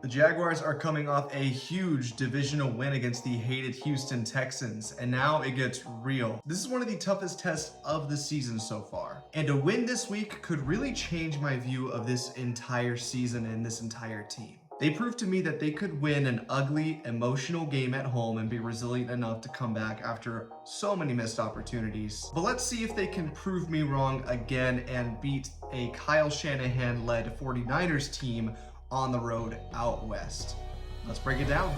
The Jaguars are coming off a huge divisional win against the hated Houston Texans, and now it gets real. This is one of the toughest tests of the season so far, and a win this week could really change my view of this entire season and this entire team. They proved to me that they could win an ugly, emotional game at home and be resilient enough to come back after so many missed opportunities. But let's see if they can prove me wrong again and beat a Kyle Shanahan-led 49ers team on the road out west. Let's break it down.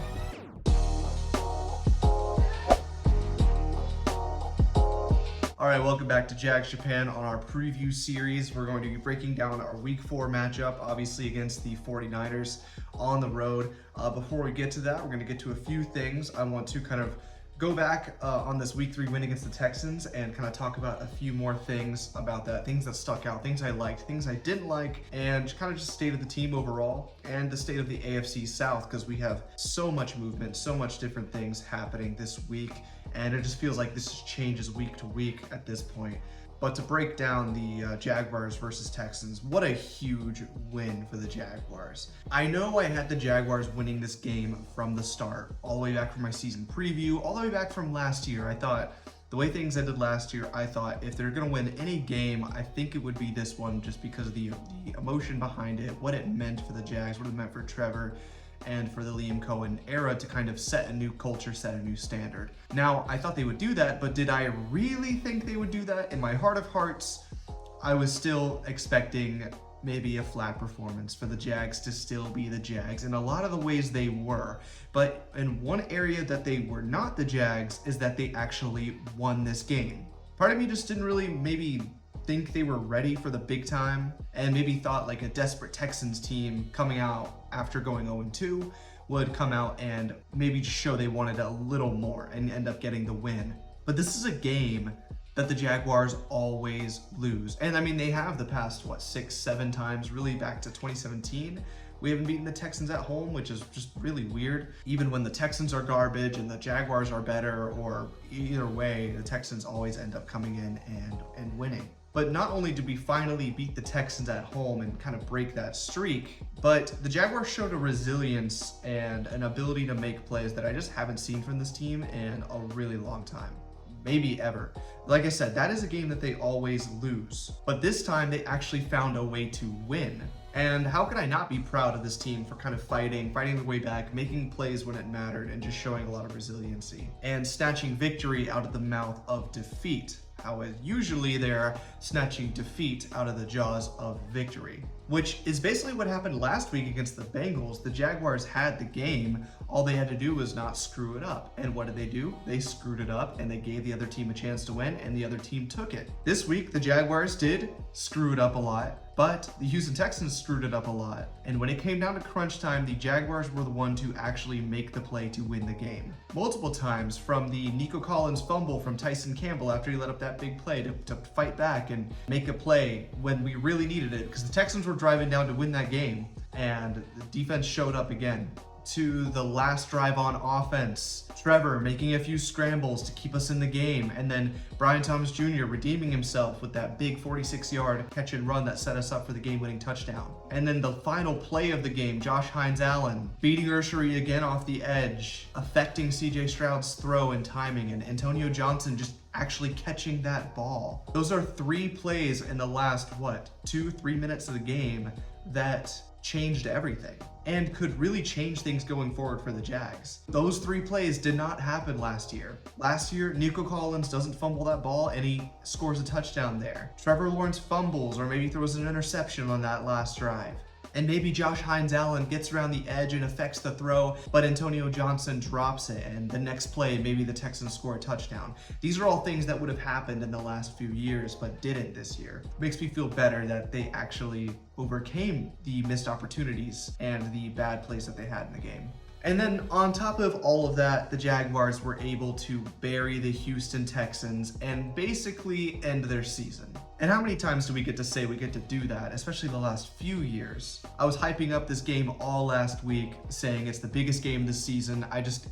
All right, welcome back to Jags Japan. On our preview series, we're going to be breaking down our Week 4 matchup, obviously against the 49ers on the road. Before we get to that, we're going to get to a few things. I want to kind of go back on this Week 3 win against the Texans and kind of talk about a few more things about that, things that stuck out, things I liked, things I didn't like, and kind of just state of the team overall and the state of the AFC South, because we have so much movement, so much different things happening this week, and it just feels like this changes week to week at this point. But to break down the Jaguars versus Texans, what a huge win for the Jaguars. I know I had the Jaguars winning this game from the start, all the way back from my season preview, all the way back from last year. I thought the way things ended last year, I thought if they're going to win any game, I think it would be this one, just because of the emotion behind it, what it meant for the Jags, what it meant for Trevor, and for the Liam Cohen era to kind of set a new culture, set a new standard. Now, I thought they would do that, but did I really think they would do that? In my heart of hearts, I was still expecting maybe a flat performance for the Jags to still be the Jags. In a lot of the ways they were, but in one area that they were not the Jags is that they actually won this game. Part of me just didn't really maybe think they were ready for the big time, and maybe thought like a desperate Texans team coming out after going 0-2 would come out and maybe just show they wanted a little more and end up getting the win. But this is a game that the Jaguars always lose. And I mean, they have the past, 6-7 times, really back to 2017. We haven't beaten the Texans at home, which is just really weird. Even when the Texans are garbage and the Jaguars are better, or either way, the Texans always end up coming in and winning. But not only did we finally beat the Texans at home and kind of break that streak, but the Jaguars showed a resilience and an ability to make plays that I just haven't seen from this team in a really long time. Maybe ever. Like I said, that is a game that they always lose. But this time they actually found a way to win. And how could I not be proud of this team for kind of fighting their way back, making plays when it mattered, and just showing a lot of resiliency and snatching victory out of the mouth of defeat. How usually they're snatching defeat out of the jaws of victory, which is basically what happened last week against the Bengals. The Jaguars had the game. All they had to do was not screw it up. And what did they do? They screwed it up, and they gave the other team a chance to win, and the other team took it. This week, the Jaguars did screw it up a lot, but the Houston Texans screwed it up a lot. And when it came down to crunch time, the Jaguars were the one to actually make the play to win the game. Multiple times, from the Nico Collins fumble from Tyson Campbell after he let up that big play to fight back and make a play when we really needed it, because the Texans were driving down to win that game, and the defense showed up again. To the last drive on offense, Trevor making a few scrambles to keep us in the game, and then Brian Thomas Jr. redeeming himself with that big 46-yard catch and run that set us up for the game-winning touchdown. And then the final play of the game, Josh Hines-Allen beating Urshary again off the edge, affecting CJ Stroud's throw and timing, and Antonio Johnson just actually catching that ball. Those are 3 plays in the last, 2-3 minutes of the game that changed everything and could really change things going forward for the Jags. Those 3 plays did not happen last year. Last year, Nico Collins doesn't fumble that ball and he scores a touchdown there. Trevor Lawrence fumbles or maybe throws an interception on that last drive. And maybe Josh Hines-Allen gets around the edge and affects the throw, but Antonio Johnson drops it, and the next play, maybe the Texans score a touchdown. These are all things that would have happened in the last few years, but didn't this year. It makes me feel better that they actually overcame the missed opportunities and the bad plays that they had in the game. And then on top of all of that, the Jaguars were able to bury the Houston Texans and basically end their season. And how many times do we get to say we get to do that, especially the last few years? I was hyping up this game all last week, saying it's the biggest game this season.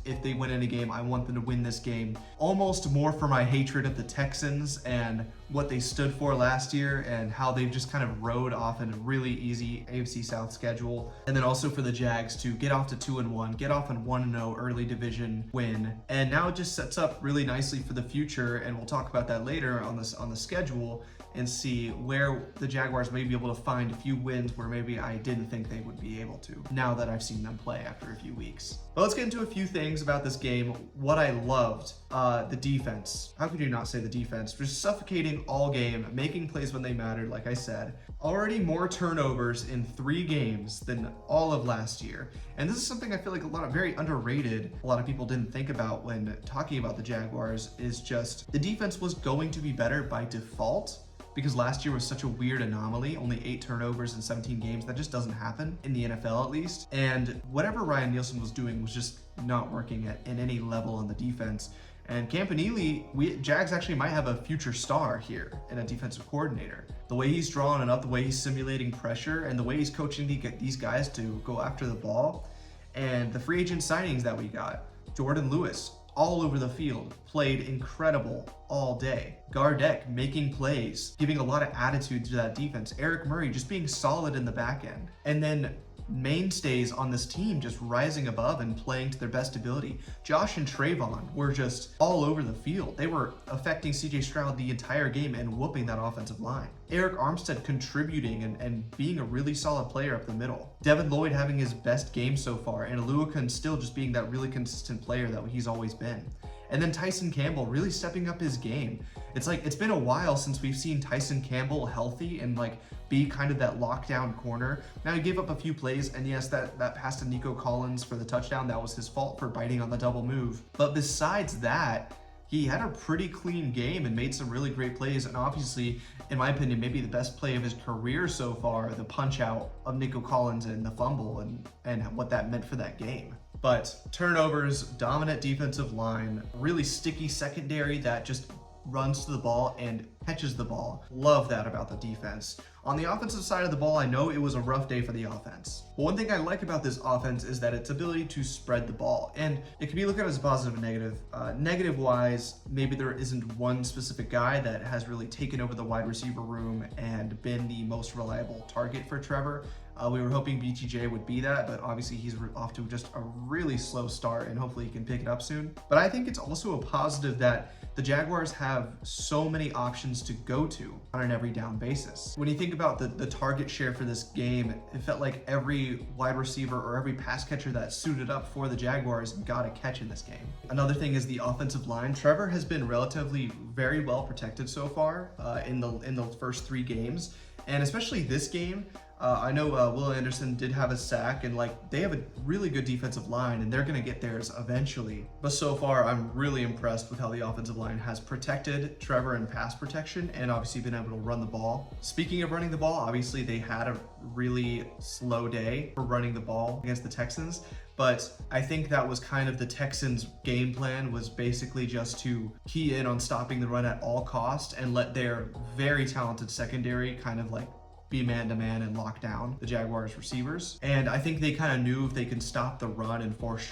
If they win any game, I want them to win this game. Almost more for my hatred of the Texans and what they stood for last year and how they've just kind of rode off in a really easy AFC South schedule. And then also for the Jags to get off to 2-1, get off on 1-0 early division win. And now it just sets up really nicely for the future. And we'll talk about that later on the schedule and see where the Jaguars may be able to find a few wins where maybe I didn't think they would be able to, now that I've seen them play after a few weeks. But let's get into a few things about this game. What I loved, the defense. How could you not say the defense? Just suffocating all game, making plays when they mattered, like I said. Already more turnovers in 3 games than all of last year. And this is something I feel like very underrated. A lot of people didn't think about when talking about the Jaguars, is just the defense was going to be better by default, because last year was such a weird anomaly, only 8 turnovers in 17 games. That just doesn't happen in the NFL, at least. And whatever Ryan Nielsen was doing was just not working at any level on the defense. And Campanile, Jags actually might have a future star here in a defensive coordinator. The way he's drawing it up, the way he's simulating pressure, and the way he's coaching these guys to go after the ball, and the free agent signings that we got. Jordan Lewis, all over the field, played incredible all day. Gardeck making plays, giving a lot of attitude to that defense. Eric Murray just being solid in the back end. And then mainstays on this team just rising above and playing to their best ability. Josh and Trayvon were just all over the field. They were affecting CJ Stroud the entire game and whooping that offensive line. Eric Armstead contributing and being a really solid player up the middle. Devin Lloyd having his best game so far, and Aluakun still just being that really consistent player that he's always been. And then Tyson Campbell really stepping up his game. It's like, it's been a while since we've seen Tyson Campbell healthy and like be kind of that lockdown corner. Now he gave up a few plays, and yes, that pass to Nico Collins for the touchdown, that was his fault for biting on the double move. But besides that, he had a pretty clean game and made some really great plays. And obviously, in my opinion, maybe the best play of his career so far, the punch out of Nico Collins and the fumble and what that meant for that game. But turnovers, dominant defensive line, really sticky secondary that just runs to the ball and catches the ball. Love that about the defense. On the offensive side of the ball, I know it was a rough day for the offense. But one thing I like about this offense is that its ability to spread the ball. And it can be looked at as positive and negative. Negative-wise, maybe there isn't one specific guy that has really taken over the wide receiver room and been the most reliable target for Trevor. We were hoping BTJ would be that, but obviously he's off to just a really slow start, and hopefully he can pick it up soon. But I think it's also a positive that the Jaguars have so many options to go to on an every down basis. When you think about the target share for this game, it felt like every wide receiver or every pass catcher that suited up for the Jaguars got a catch in this game. Another thing is the offensive line. Trevor has been relatively very well protected so far in the first 3 games, and especially this game. I know Will Anderson did have a sack, and like they have a really good defensive line, and they're going to get theirs eventually. But so far, I'm really impressed with how the offensive line has protected Trevor in pass protection and obviously been able to run the ball. Speaking of running the ball, obviously they had a really slow day for running the ball against the Texans. But I think that was kind of the Texans' game plan, was basically just to key in on stopping the run at all costs and let their very talented secondary kind of like be man-to-man and lock down the Jaguars receivers. And I think they kind of knew if they could stop the run and force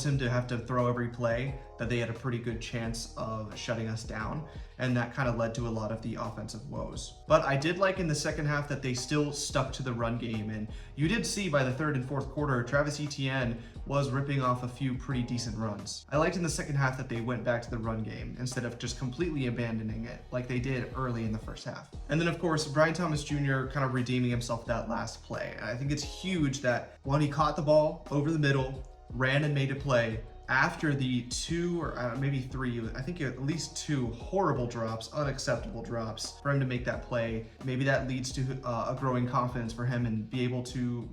him to have to throw every play, that they had a pretty good chance of shutting us down. And that kind of led to a lot of the offensive woes. But I did like in the second half that they still stuck to the run game. And you did see by the 3rd and 4th quarter, Travis Etienne was ripping off a few pretty decent runs. I liked in the second half that they went back to the run game instead of just completely abandoning it like they did early in the first half. And then of course, Brian Thomas Jr. kind of redeeming himself that last play. I think it's huge that when he caught the ball over the middle, ran and made a play, after the 2 or maybe 3, I think at least 2 horrible drops, unacceptable drops for him to make that play. Maybe that leads to a growing confidence for him and be able to,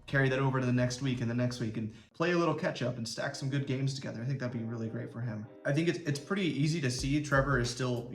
carry that over to the next week and the next week and play a little catch up and stack some good games together. I think that'd be really great for him. I think it's pretty easy to see Trevor is still,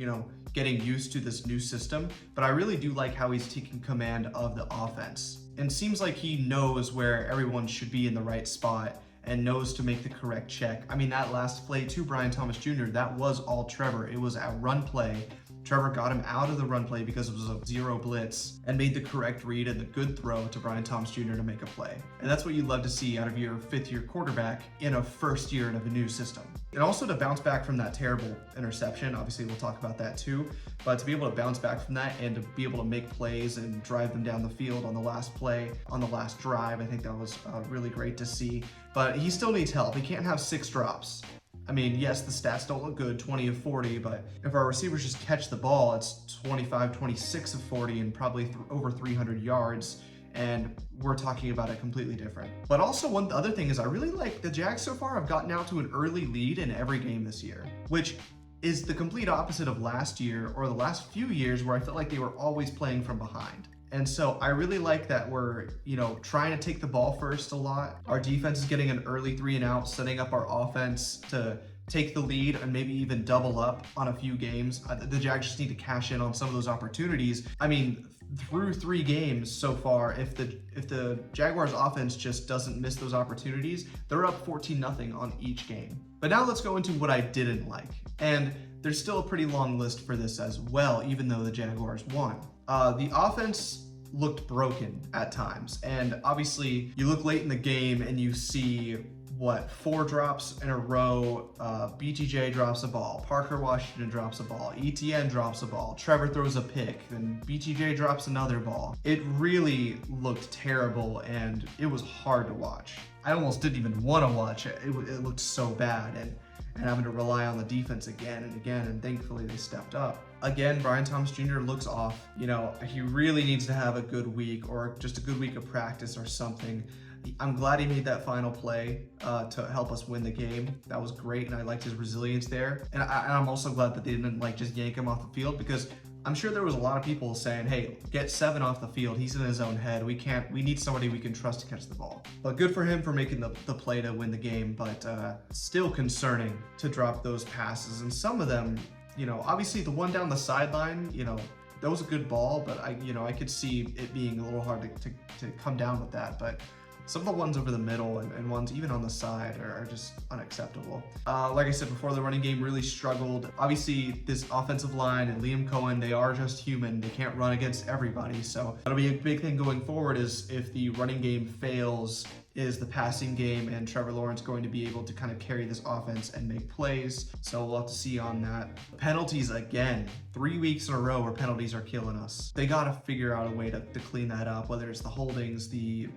getting used to this new system, but I really do like how he's taking command of the offense. And seems like he knows where everyone should be in the right spot and knows to make the correct check. I mean, that last play to Brian Thomas Jr., that was all Trevor. It was a run play Trevor got him out of the run play because it was a zero blitz and made the correct read and the good throw to Brian Thomas Jr. to make a play. And that's what you'd love to see out of your fifth-year quarterback in a first year of a new system. And also to bounce back from that terrible interception, obviously we'll talk about that too, but to be able to bounce back from that and to be able to make plays and drive them down the field on the last play, on the last drive, I think that was really great to see. But he still needs help. He can't have 6 drops. I mean, yes, the stats don't look good, 20 of 40, but if our receivers just catch the ball, it's 25, 26 of 40 and probably over 300 yards. And we're talking about it completely different. But also one other thing is I really like the Jags so far have gotten out to an early lead in every game this year, which is the complete opposite of last year or the last few years where I felt like they were always playing from behind. And so I really like that we're, trying to take the ball first a lot. Our defense is getting an early 3 and out, setting up our offense to take the lead and maybe even double up on a few games. The Jags just need to cash in on some of those opportunities. I mean, through 3 games so far, if the Jaguars offense just doesn't miss those opportunities, they're up 14-0 on each game. But now let's go into what I didn't like. And there's still a pretty long list for this as well, even though the Jaguars won. The offense looked broken at times. And obviously you look late in the game and you see 4 drops in a row. BTJ drops a ball, Parker Washington drops a ball, ETN drops a ball, Trevor throws a pick, then BTJ drops another ball. It really looked terrible and it was hard to watch. I almost didn't even want to watch it. It looked so bad and having to rely on the defense again and again, and thankfully they stepped up. Again, Brian Thomas Jr. looks off. He really needs to have a good week or just a good week of practice or something. I'm glad he made that final play to help us win the game. That was great, and I liked his resilience there. And I'm also glad that they didn't just yank him off the field, because I'm sure there was a lot of people saying, hey, get 7 off the field. He's in his own head. We need somebody we can trust to catch the ball. But good for him for making the play to win the game, but still concerning to drop those passes. And some of them, obviously the one down the sideline, that was a good ball, but I could see it being a little hard to come down with that. But some of the ones over the middle and ones even on the side are just unacceptable. Like I said before, the running game really struggled. Obviously, this offensive line and Liam Cohen, they are just human. They can't run against everybody. So that'll be a big thing going forward, is if the running game fails, is the passing game, and Trevor Lawrence going to be able to kind of carry this offense and make plays. So we'll have to see on that. Penalties again, 3 weeks in a row where penalties are killing us. They got to figure out a way to clean that up, whether it's the holdings, the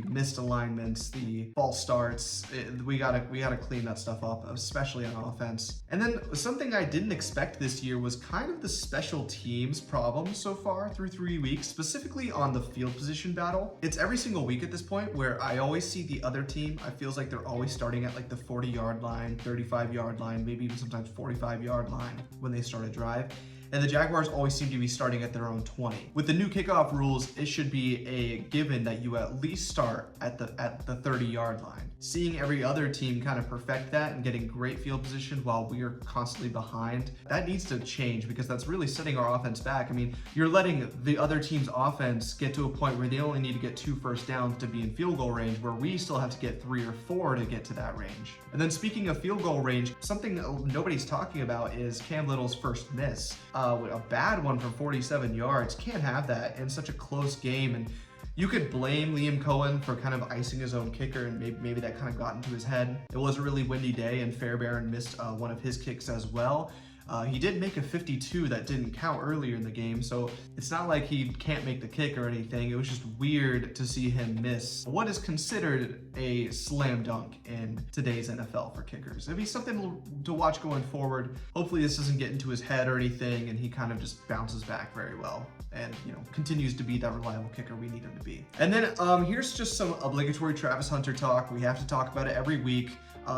missed alignments, the false starts. We gotta clean that stuff up, especially on offense. And then something I didn't expect this year was kind of the special teams problem so far through 3 weeks, specifically on the field position battle. It's every single week at this point where I always see the other team. I feels like they're always starting at the 40-yard line, 35-yard line, maybe even sometimes 45-yard line when they start a drive. And the Jaguars always seem to be starting at their own 20. With the new kickoff rules, it should be a given that you at least start at the 30-yard line. Seeing every other team kind of perfect that and getting great field position while we are constantly behind, that needs to change, because that's really setting our offense back. I mean, you're letting the other team's offense get to a point where they only need to get 2 first downs to be in field goal range, where we still have to get 3 or 4 to get to that range. And then speaking of field goal range, something nobody's talking about is Cam Little's first miss. A bad one from 47 yards. Can't have that in such a close game. And you could blame Liam Cohen for kind of icing his own kicker, and maybe that kind of got into his head. It was a really windy day, and Fairbairn missed one of his kicks as well. He did make a 52 that didn't count earlier in the game, so it's not like he can't make the kick or anything. It was just weird to see him miss what is considered a slam dunk in today's NFL for kickers. It'd be something to watch going forward. Hopefully this doesn't get into his head or anything, and he kind of just bounces back very well and continues to be that reliable kicker we need him to be. And then here's just some obligatory Travis Hunter talk. We have to talk about it every week.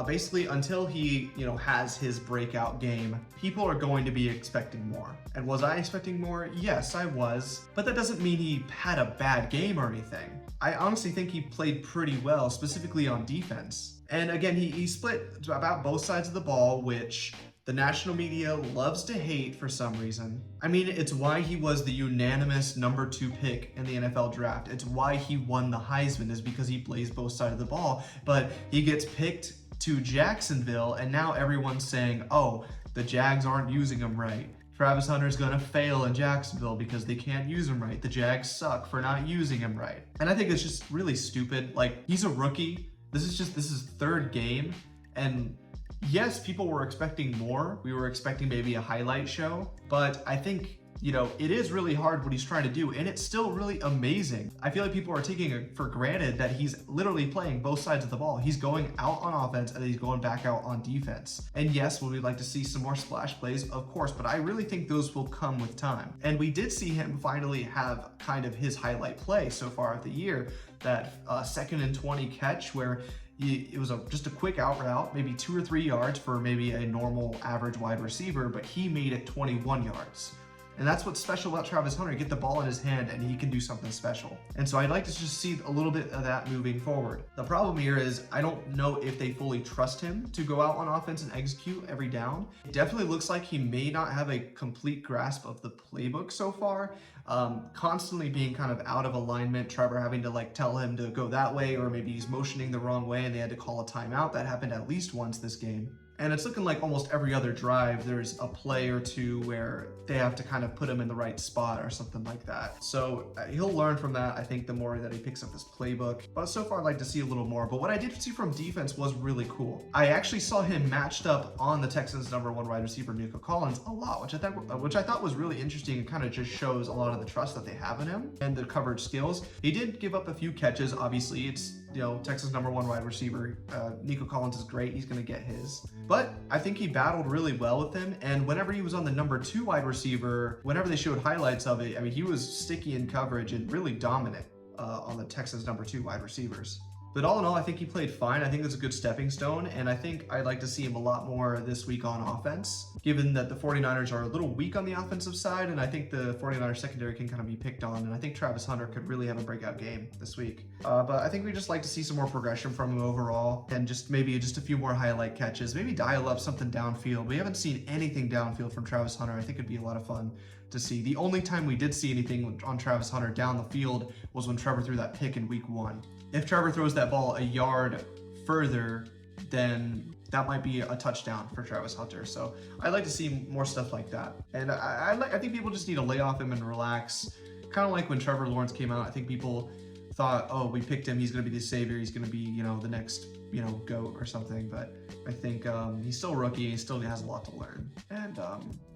Basically, until he, has his breakout game, people are going to be expecting more. And was I expecting more? Yes, I was. But that doesn't mean he had a bad game or anything. I honestly think he played pretty well, specifically on defense. And again, he split about both sides of the ball, which the national media loves to hate for some reason. I mean, it's why he was the unanimous number 2 pick in the NFL draft. It's why he won the Heisman, is because he plays both sides of the ball. But he gets picked to Jacksonville, and now everyone's saying, oh, the Jags aren't using him right. Travis Hunter's gonna fail in Jacksonville because they can't use him right. The Jags suck for not using him right. And I think it's just really stupid. Like, he's a rookie. This is third game. And yes, people were expecting more. We were expecting maybe a highlight show, but I think, you know, it is really hard what he's trying to do, and it's still really amazing. I feel like people are taking it for granted that he's literally playing both sides of the ball. He's going out on offense and he's going back out on defense. And yes, would we like to see some more splash plays? Of course, but I really think those will come with time. And we did see him finally have kind of his highlight play so far of the year, that 2nd and 20 catch where it was just a quick out route, maybe 2 or 3 yards for maybe a normal average wide receiver, but he made it 21 yards. And that's what's special about Travis Hunter. You get the ball in his hand and he can do something special. And so I'd like to just see a little bit of that moving forward. The problem here is I don't know if they fully trust him to go out on offense and execute every down. It definitely looks like he may not have a complete grasp of the playbook so far. Constantly being kind of out of alignment, Trevor having to like tell him to go that way, or maybe he's motioning the wrong way and they had to call a timeout. That happened at least once this game. And it's looking like almost every other drive, there's a play or two where they have to kind of put him in the right spot or something like that. So he'll learn from that, I think, the more that he picks up his playbook. But so far, I'd like to see a little more. But what I did see from defense was really cool. I actually saw him matched up on the Texans' #1 wide receiver, Nico Collins, a lot, which I thought was really interesting and kind of just shows a lot of the trust that they have in him and the coverage skills. He did give up a few catches. Obviously, it's, you know, Texas #1 wide receiver. Nico Collins is great. He's going to get his. But I think he battled really well with him. And whenever he was on the #2 wide receiver, whenever they showed highlights of it, I mean, he was sticky in coverage and really dominant on the Texans #2 wide receivers. But all in all, I think he played fine. I think it's a good stepping stone, and I think I'd like to see him a lot more this week on offense, given that the 49ers are a little weak on the offensive side, and I think the 49ers secondary can kind of be picked on, and I think Travis Hunter could really have a breakout game this week. But I think we just like to see some more progression from him overall, and maybe just a few more highlight catches, maybe dial up something downfield. We haven't seen anything downfield from Travis Hunter. I think it'd be a lot of fun to see. The only time we did see anything on Travis Hunter down the field was when Trevor threw that pick in week 1. If Trevor throws that ball a yard further, then that might be a touchdown for Travis Hunter. So I'd like to see more stuff like that. And I think people just need to lay off him and relax. Kind of like when Trevor Lawrence came out, I think people thought, oh, we picked him, he's going to be the savior, he's going to be, you know, the next, you know, GOAT or something. But I think he's still a rookie, he still has a lot to learn. And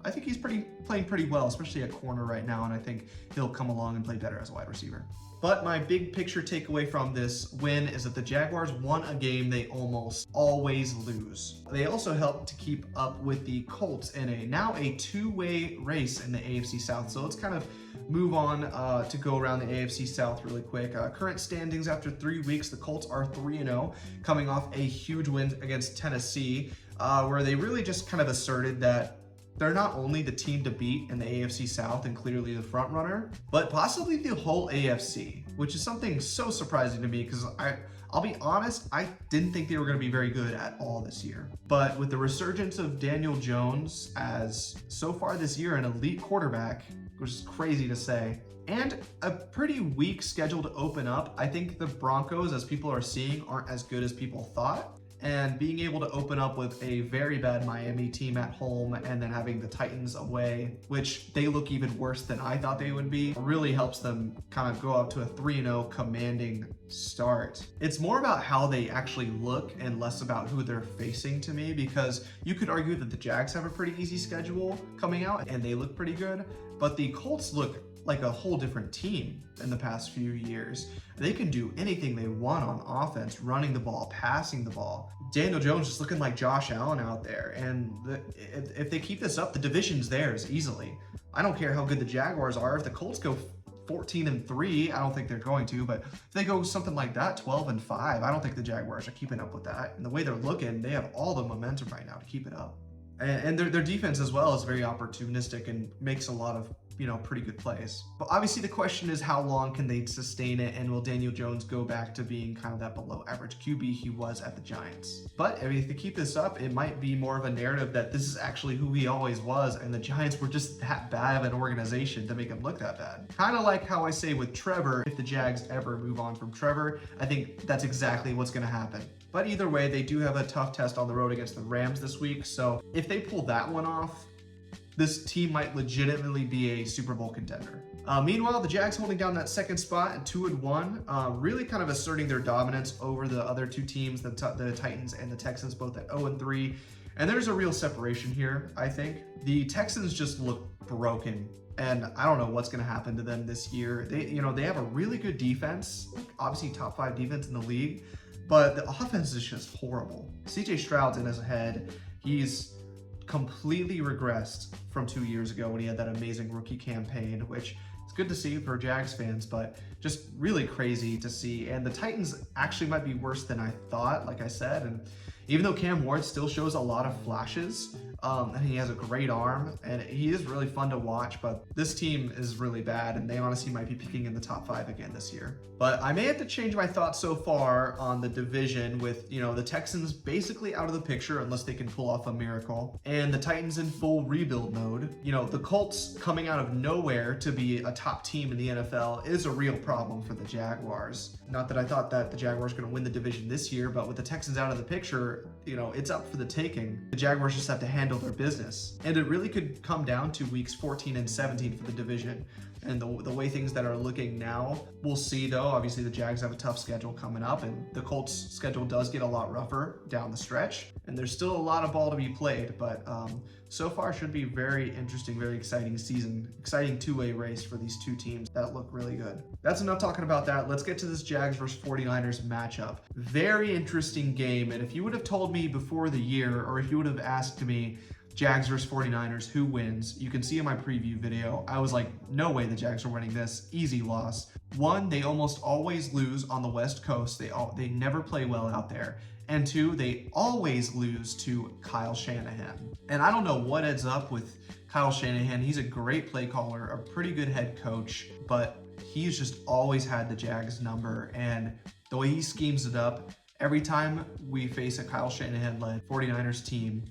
I think he's playing pretty well, especially at corner right now, and I think he'll come along and play better as a wide receiver. But my big picture takeaway from this win is that the Jaguars won a game they almost always lose. They also helped to keep up with the Colts in now a two-way race in the AFC South. So let's kind of move on to go around the AFC South really quick. Current standings after 3 weeks, the Colts are 3-0, coming off a huge win against Tennessee, where they really just kind of asserted that they're not only the team to beat in the AFC South and clearly the front runner, but possibly the whole AFC, which is something so surprising to me because I'll be honest, I didn't think they were going to be very good at all this year. But with the resurgence of Daniel Jones as so far this year an elite quarterback, which is crazy to say, and a pretty weak schedule to open up, I think the Broncos, as people are seeing, aren't as good as people thought. And being able to open up with a very bad Miami team at home and then having the Titans away, which they look even worse than I thought they would be, really helps them kind of go up to a 3-0 commanding start. It's more about how they actually look and less about who they're facing to me, because you could argue that the Jags have a pretty easy schedule coming out and they look pretty good, but the Colts look like a whole different team in the past few years. They can do anything they want on offense, running the ball, passing the ball. Daniel Jones just looking like Josh Allen out there. And if they keep this up, the division's theirs easily. I don't care how good the Jaguars are. If the Colts go 14-3, I don't think they're going to, but if they go something like that, 12-5, I don't think the Jaguars are keeping up with that. And the way they're looking, they have all the momentum right now to keep it up. And their defense as well is very opportunistic and makes a lot of, pretty good plays. But obviously the question is, how long can they sustain it, and will Daniel Jones go back to being kind of that below average QB he was at the Giants? But if they keep this up, it might be more of a narrative that this is actually who he always was, and the Giants were just that bad of an organization to make him look that bad. Kind of like how I say with Trevor, if the Jags ever move on from Trevor, I think that's exactly what's going to happen. But either way, they do have a tough test on the road against the Rams this week, so if they pull that one off, this team might legitimately be a Super Bowl contender. Meanwhile, the Jags holding down that second spot at 2-1, really kind of asserting their dominance over the other two teams, the Titans and the Texans, both at 0-3. And there's a real separation here, I think. The Texans just look broken, and I don't know what's going to happen to them this year. They have a really good defense, obviously top 5 defense in the league, but the offense is just horrible. CJ Stroud's in his head. He's completely regressed from 2 years ago when he had that amazing rookie campaign, which is good to see for Jags fans, but just really crazy to see. And the Titans actually might be worse than I thought, like I said. And even though Cam Ward still shows a lot of flashes, and he has a great arm, and he is really fun to watch, but this team is really bad, and they honestly might be picking in the top 5 again this year. But I may have to change my thoughts so far on the division with, the Texans basically out of the picture unless they can pull off a miracle, and the Titans in full rebuild mode. The Colts coming out of nowhere to be a top team in the NFL is a real problem for the Jaguars. Not that I thought that the Jaguars were going to win the division this year, but with the Texans out of the picture, it's up for the taking. The Jaguars just have to handle their business. And it really could come down to weeks 14 and 17 for the division. And the way things that are looking now, we'll see though. Obviously the Jags have a tough schedule coming up, and the Colts schedule does get a lot rougher down the stretch. And there's still a lot of ball to be played, but so far should be very interesting, very exciting season. Exciting two-way race for these two teams that look really good. That's enough talking about that. Let's get to this Jags versus 49ers matchup. Very interesting game, and if you would have told me before the year, or if you would have asked me, Jags versus 49ers, who wins? You can see in my preview video, I was like, no way the Jags are winning this. Easy loss. One, they almost always lose on the West Coast. They never play well out there. And two, they always lose to Kyle Shanahan. And I don't know what adds up with Kyle Shanahan. He's a great play caller, a pretty good head coach, but he's just always had the Jags number. And the way he schemes it up, every time we face a Kyle Shanahan-led 49ers team,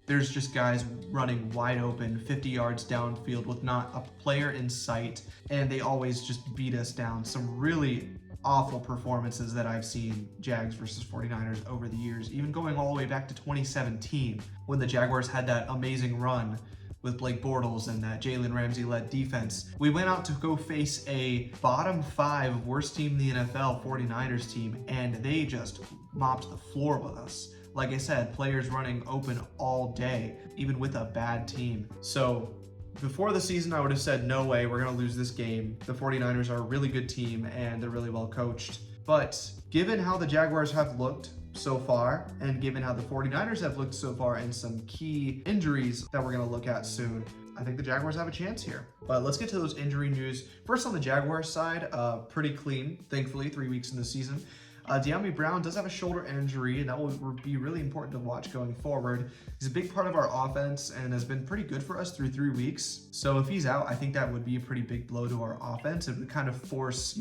there's just guys running wide open, 50 yards downfield with not a player in sight, and they always just beat us down. Some really awful performances that I've seen Jags versus 49ers over the years, even going all the way back to 2017 when the Jaguars had that amazing run with Blake Bortles and that Jalen Ramsey-led defense. We went out to go face a bottom 5 worst team in the NFL, 49ers team, and they just mopped the floor with us. Like I said, players running open all day, even with a bad team. So before the season, I would have said, no way, we're going to lose this game. The 49ers are a really good team, and they're really well coached. But given how the Jaguars have looked so far, and given how the 49ers have looked so far, and some key injuries that we're going to look at soon, I think the Jaguars have a chance here. But let's get to those injury news. First, on the Jaguars side, pretty clean, thankfully, 3 weeks in the season. De'Ami Brown does have a shoulder injury, and that will be really important to watch going forward. He's a big part of our offense and has been pretty good for us through 3 weeks. So if he's out, I think that would be a pretty big blow to our offense. It would kind of force,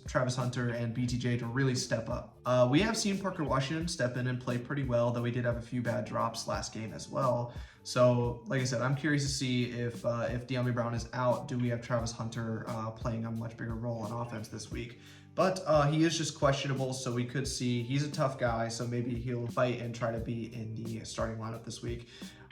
Travis Hunter and BTJ to really step up. We have seen Parker Washington step in and play pretty well, though he did have a few bad drops last game as well. So, like I said, I'm curious to see if De'Ami Brown is out, do we have Travis Hunter playing a much bigger role on offense this week? But he is just questionable, so we could see he's a tough guy, so maybe he'll fight and try to be in the starting lineup this week.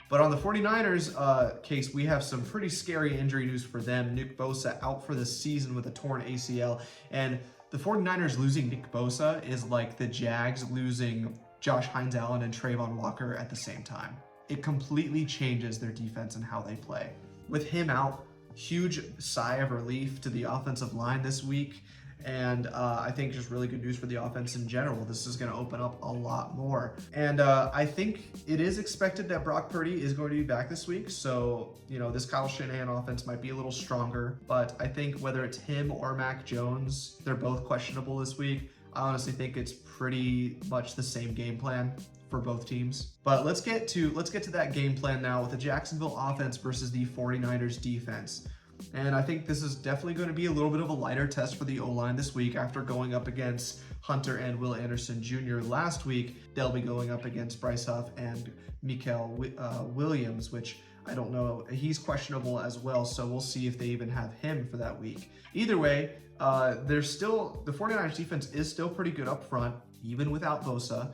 But on the 49ers case, we have some pretty scary injury news for them. Nick Bosa out for the season with a torn ACL. And the 49ers losing Nick Bosa is like the Jags losing Josh Hines Allen and Trayvon Walker at the same time. It completely changes their defense and how they play. With him out, huge sigh of relief to the offensive line this week. And I think just really good news for the offense in general. This is going to open up a lot more. And I think it is expected that Brock Purdy is going to be back this week. So, this Kyle Shanahan offense might be a little stronger. But I think whether it's him or Mac Jones, they're both questionable this week. I honestly think it's pretty much the same game plan for both teams. But let's get to that game plan now with the Jacksonville offense versus the 49ers defense. And I think this is definitely going to be a little bit of a lighter test for the O-line this week after going up against Hunter and Will Anderson Jr. last week. They'll be going up against Bryce Huff and Mikael Williams, which I don't know. He's questionable as well, so we'll see if they even have him for that week. Either way, the 49ers defense is still pretty good up front, even without Bosa.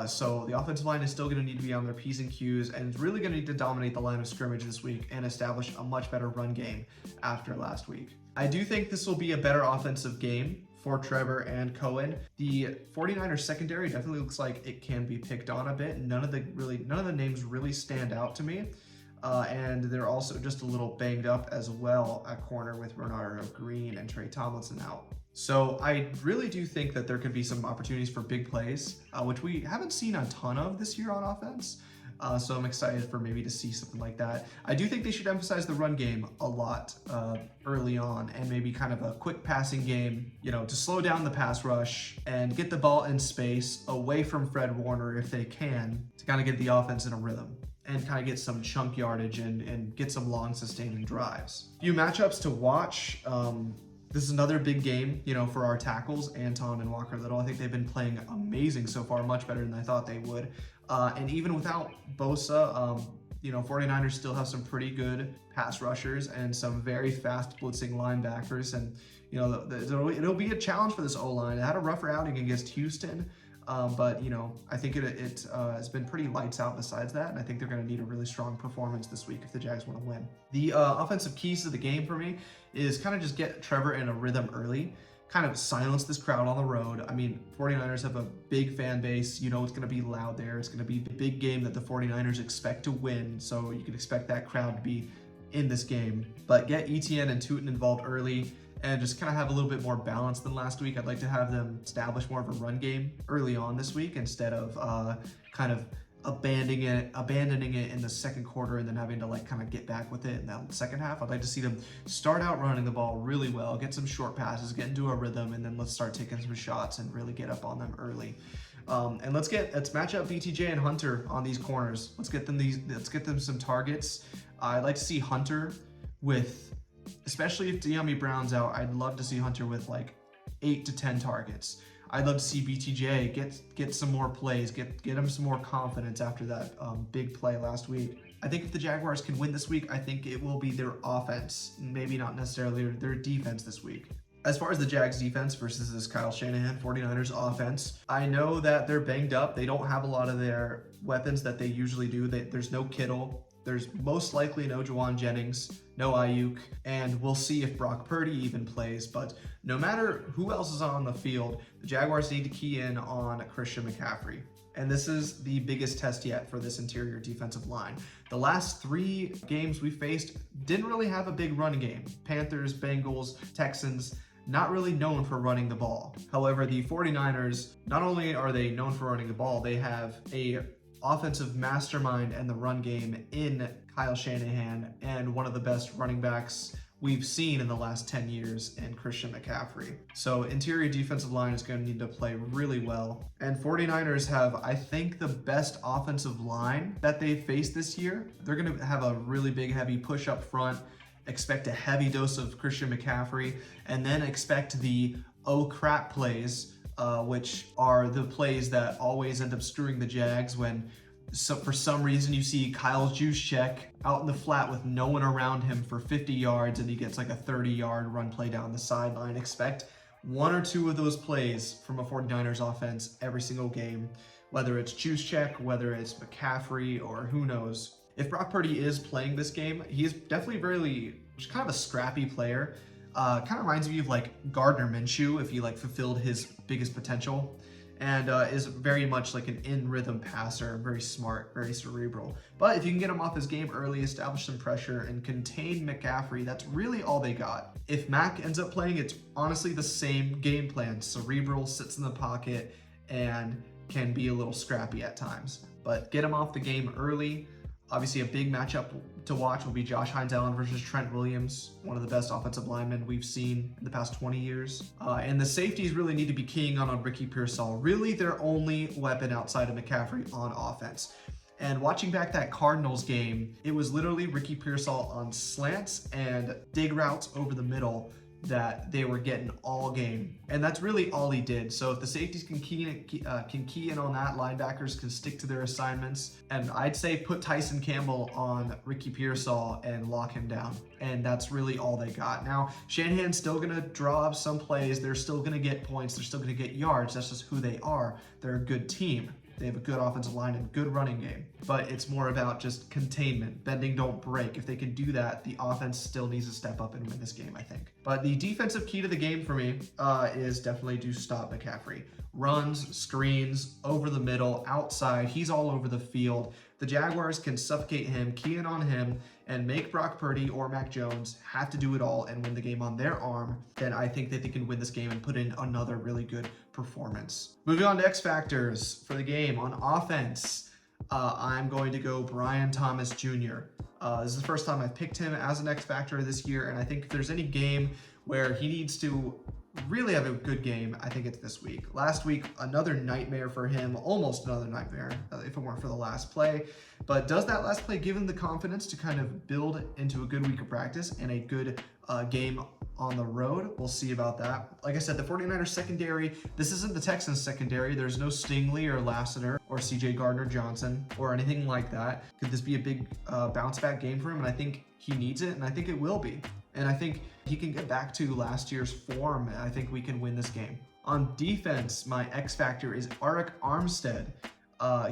So the offensive line is still going to need to be on their P's and Q's, and it's really going to need to dominate the line of scrimmage this week and establish a much better run game after last week. I do think this will be a better offensive game for Trevor and Cohen. The 49ers secondary definitely looks like it can be picked on a bit. None of the names really stand out to me. And they're also just a little banged up as well at corner with Bernardo Green and Trey Tomlinson out. So I really do think that there could be some opportunities for big plays, which we haven't seen a ton of this year on offense. So I'm excited for maybe to see something like that. I do think they should emphasize the run game a lot early on, and maybe kind of a quick passing game, to slow down the pass rush and get the ball in space away from Fred Warner if they can, to kind of get the offense in a rhythm and kind of get some chunk yardage and get some long sustaining drives. Few matchups to watch. This is another big game, for our tackles, Anton and Walker Little. I think they've been playing amazing so far, much better than I thought they would. And even without Bosa, 49ers still have some pretty good pass rushers and some very fast blitzing linebackers. And, it'll be a challenge for this O-line. It had a rougher outing against Houston, but, I think it has been pretty lights out besides that. And I think they're going to need a really strong performance this week if the Jags want to win. The offensive keys to the game for me is kind of just get Trevor in a rhythm early, kind of silence this crowd on the road. 49ers have a big fan base. It's going to be loud there. It's going to be a big game that the 49ers expect to win. So you can expect that crowd to be in this game. But get ETN and Tootin involved early and just kind of have a little bit more balance than last week. I'd like to have them establish more of a run game early on this week instead of kind of abandoning it in the second quarter and then having to kind of get back with it in that second half. I'd like to see them start out running the ball really well, get some short passes, get into a rhythm, and then let's start taking some shots and really get up on them early. And let's match up BTJ and Hunter on these corners. Let's get them some targets. I'd like to see Hunter especially if De'Ami Brown's out, I'd love to see Hunter with 8 to 10 targets. I'd love to see BTJ get some more plays, get him some more confidence after that big play last week. I think if the Jaguars can win this week, I think it will be their offense, maybe not necessarily their defense this week. As far as the Jags defense versus this Kyle Shanahan 49ers offense, I know that they're banged up. They don't have a lot of their weapons that they usually do. There's no Kittle. There's most likely no Juwan Jennings, no Ayuk, and we'll see if Brock Purdy even plays. But no matter who else is on the field, the Jaguars need to key in on Christian McCaffrey. And this is the biggest test yet for this interior defensive line. The last 3 games we faced didn't really have a big run game. Panthers, Bengals, Texans, not really known for running the ball. However, the 49ers, not only are they known for running the ball, they have a offensive mastermind and the run game in Kyle Shanahan and one of the best running backs we've seen in the last 10 years in Christian McCaffrey. So interior defensive line is going to need to play really well. And 49ers have, I think, the best offensive line that they've faced this year. They're going to have a really big, heavy push up front, expect a heavy dose of Christian McCaffrey, and then expect the oh crap plays, which are the plays that always end up screwing the Jags when for some reason you see Kyle Juszczyk out in the flat with no one around him for 50 yards and he gets a 30-yard run play down the sideline. Expect 1 or 2 of those plays from a 49ers offense every single game, whether it's Juszczyk, whether it's McCaffrey, or who knows. If Brock Purdy is playing this game, he is definitely just kind of a scrappy player. Kind of reminds me of Gardner Minshew if he fulfilled his biggest potential, and is very much an in-rhythm passer, very smart, very cerebral. But if you can get him off his game early, establish some pressure, and contain McCaffrey, that's really all they got. If Mac ends up playing, it's honestly the same game plan. Cerebral, sits in the pocket, and can be a little scrappy at times. But get him off the game early. Obviously, a big matchup to watch will be Josh Hines-Allen versus Trent Williams, one of the best offensive linemen we've seen in the past 20 years. And the safeties really need to be keying on Ricky Pearsall, really their only weapon outside of McCaffrey on offense. And watching back that Cardinals game, it was literally Ricky Pearsall on slants and dig routes over the middle that they were getting all game. And that's really all he did. So if the safeties can key in on that, linebackers can stick to their assignments. And I'd say put Tyson Campbell on Ricky Pearsall and lock him down. And that's really all they got. Now, Shanahan's still gonna draw up some plays. They're still gonna get points. They're still gonna get yards. That's just who they are. They're a good team. They have a good offensive line and good running game, but it's more about just containment, bending don't break. If they can do that, the offense still needs to step up and win this game, I think. But the defensive key to the game for me is definitely to stop McCaffrey. Runs, screens, over the middle, outside, he's all over the field. The Jaguars can suffocate him, key in on him, and make Brock Purdy or Mac Jones have to do it all and win the game on their arm. Then I think that they can win this game and put in another really good performance. Moving on to X Factors for the game. On offense, I'm going to go Brian Thomas Jr. This is the first time I've picked him as an X Factor this year, and I think if there's any game where he needs to really have a good game, I think it's this week. Last week, another nightmare for him, almost another nightmare if it weren't for the last play. But does that last play give him the confidence to kind of build into a good week of practice and a good game on the road? We'll see about that. Like I said, the 49ers secondary, this isn't the Texans secondary. There's no Stingley or Lassiter or CJ Gardner-Johnson or anything like that. Could this be a big bounce back game for him? And I think he needs it, and I think it will be. And I think he can get back to last year's form, and I think we can win this game. On defense, my X factor is Arik Armstead.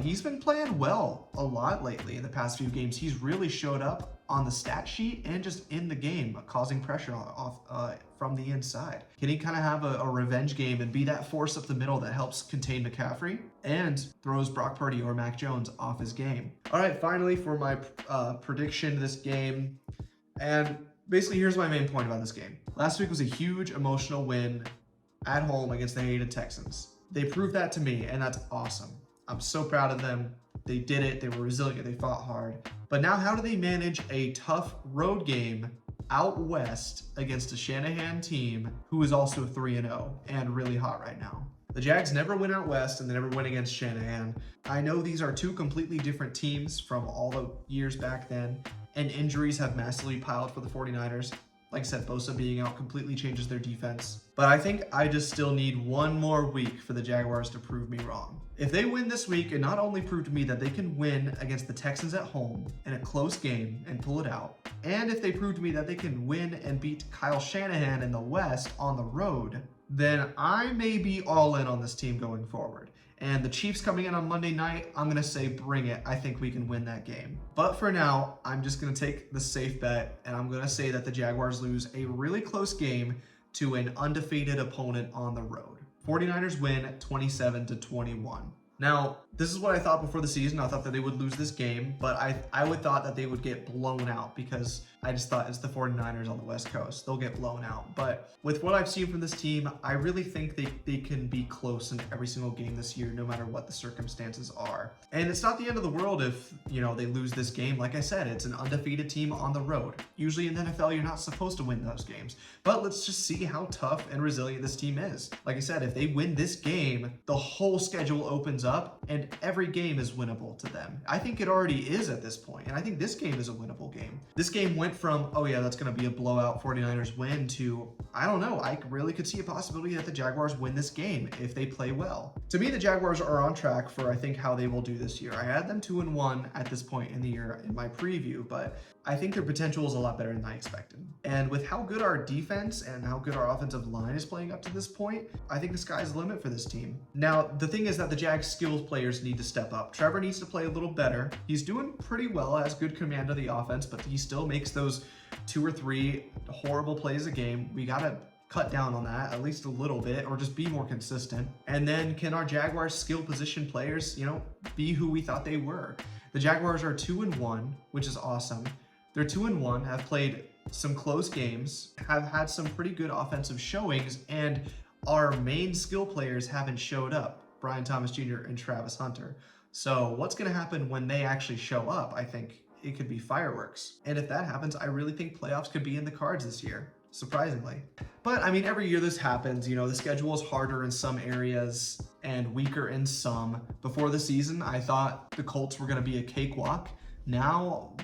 He's been playing well a lot lately in the past few games. He's really showed up on the stat sheet and just in the game, causing pressure from the inside. Can he kind of have a revenge game and be that force up the middle that helps contain McCaffrey and throws Brock Purdy or Mac Jones off his game? All right, finally for my prediction this game. And basically, here's my main point about this game. Last week was a huge emotional win at home against the hated Texans. They proved that to me, and that's awesome. I'm so proud of them. They did it. They were resilient. They fought hard. But now how do they manage a tough road game out west against a Shanahan team who is also 3-0 and really hot right now? The Jags never win out west, and they never win against Shanahan. I know these are two completely different teams from all the years back then, and injuries have massively piled for the 49ers. Like I said, Bosa being out completely changes their defense. But I think I just still need one more week for the Jaguars to prove me wrong. If they win this week, it not only proved to me that they can win against the Texans at home in a close game and pull it out, and if they prove to me that they can win and beat Kyle Shanahan in the West on the road, then I may be all in on this team going forward. And the Chiefs coming in on Monday night, I'm going to say bring it. I think we can win that game. But for now, I'm just going to take the safe bet, and I'm going to say that the Jaguars lose a really close game to an undefeated opponent on the road. 49ers win 27-21. Now, this is what I thought before the season. I thought that they would lose this game, but I would thought that they would get blown out because I just thought it's the 49ers on the West Coast. They'll get blown out. But with what I've seen from this team, I really think they can be close in every single game this year, no matter what the circumstances are. And it's not the end of the world if, they lose this game. Like I said, it's an undefeated team on the road. Usually in the NFL, you're not supposed to win those games. But let's just see how tough and resilient this team is. Like I said, if they win this game, the whole schedule opens up and every game is winnable to them. I think it already is at this point, and I think this game is a winnable game. This game went from, oh yeah, that's going to be a blowout 49ers win to, I don't know, I really could see a possibility that the Jaguars win this game if they play well. To me, the Jaguars are on track for, I think, how they will do this year. I had them 2-1 at this point in the year in my preview, but I think their potential is a lot better than I expected. And with how good our defense and how good our offensive line is playing up to this point, I think the sky's the limit for this team. Now, the thing is that the Jags skills players need to step up. Trevor needs to play a little better. He's doing pretty well, has good command of the offense, but he still makes those 2 or 3 horrible plays a game. We got to cut down on that at least a little bit, or just be more consistent. And then can our Jaguars skill position players, be who we thought they were? The Jaguars are 2-1, which is awesome. They're 2-1, have played some close games, have had some pretty good offensive showings, and our main skill players haven't showed up, Brian Thomas Jr. and Travis Hunter. So what's going to happen when they actually show up? I think it could be fireworks. And if that happens, I really think playoffs could be in the cards this year, surprisingly. But I mean, every year this happens. The schedule is harder in some areas and weaker in some. Before the season, I thought the Colts were going to be a cakewalk. Now,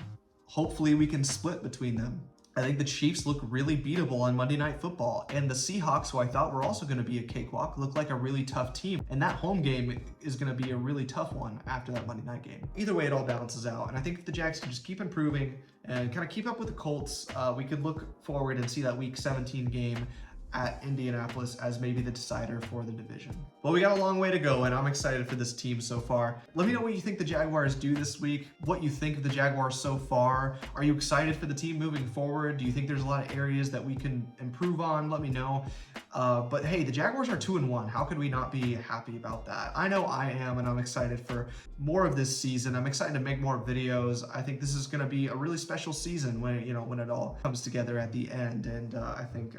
hopefully we can split between them. I think the Chiefs look really beatable on Monday Night Football, and the Seahawks, who I thought were also going to be a cakewalk, look like a really tough team, and that home game is going to be a really tough one after that Monday night game. Either way, it all balances out, and I think if the Jags can just keep improving and kind of keep up with the Colts, we could look forward and see that Week 17 game at Indianapolis as maybe the decider for the division. Well, we got a long way to go, and I'm excited for this team so far. Let me know what you think the Jaguars do this week, what you think of the Jaguars so far. Are you excited for the team moving forward? Do you think there's a lot of areas that we can improve on? Let me know. But hey, the Jaguars are 2-1. How could we not be happy about that? I know I am, and I'm excited for more of this season. I'm excited to make more videos. I think this is going to be a really special season when it all comes together at the end, and I think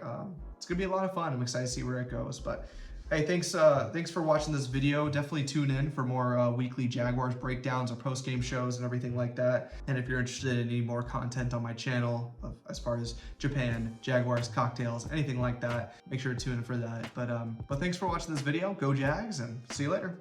it's gonna be a lot of fun. I'm excited to see where it goes. But hey, thanks for watching this video. Definitely tune in for more weekly Jaguars breakdowns or post-game shows and everything like that. And if you're interested in any more content on my channel as far as Japan, Jaguars, cocktails, anything like that, make sure to tune in for that. But thanks for watching this video. Go Jags, and see you later.